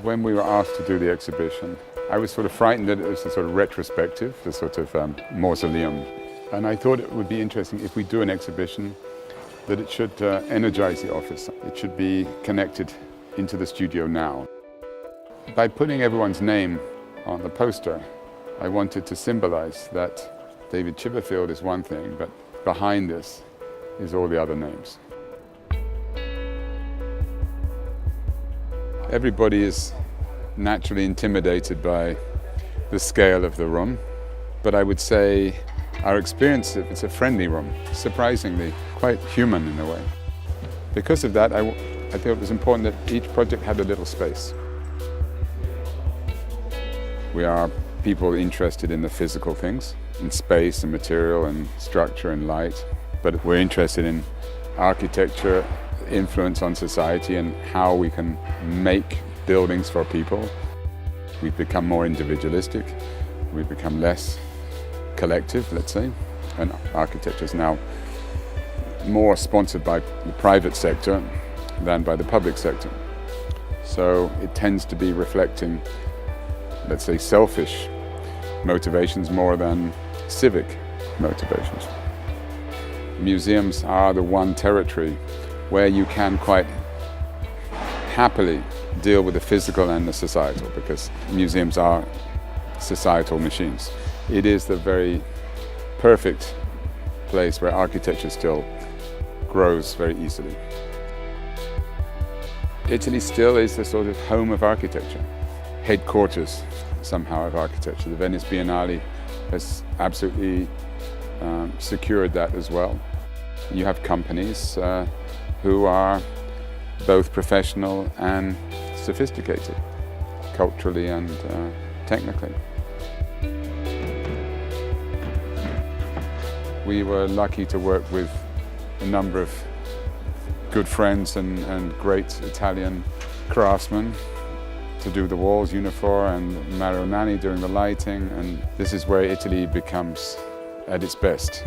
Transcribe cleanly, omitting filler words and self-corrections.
When we were asked to do the exhibition, I was sort of frightened that it was a sort of retrospective, the sort of mausoleum. And I thought it would be interesting if we do an exhibition that it should energize the office. It should be connected into the studio now. By putting everyone's name on the poster, I wanted to symbolize that David Chipperfield is one thing, but behind this is all the other names. Everybody is naturally intimidated by the scale of the room, but I would say our experience, it's a friendly room, surprisingly quite human in a way. Because of that, I feel it was important that each project had a little space. We are people interested in the physical things, in space and material and structure and light, but we're interested in architecture, influence on society and how we can make buildings for people. We've become more individualistic, we've become less collective, let's say, and architecture is now more sponsored by the private sector than by the public sector. So it tends to be reflecting, let's say, selfish motivations more than civic motivations. Museums are the one territory where you can quite happily deal with the physical and the societal, because museums are societal machines. It is the very perfect place where architecture still grows very easily. Italy still is the sort of home of architecture, headquarters somehow of architecture. The Venice Biennale has absolutely secured that as well. You have companies who are both professional and sophisticated, culturally and technically. We were lucky to work with a number of good friends and great Italian craftsmen to do the walls, Unifor and Mario Nani doing the lighting, and this is where Italy becomes at its best.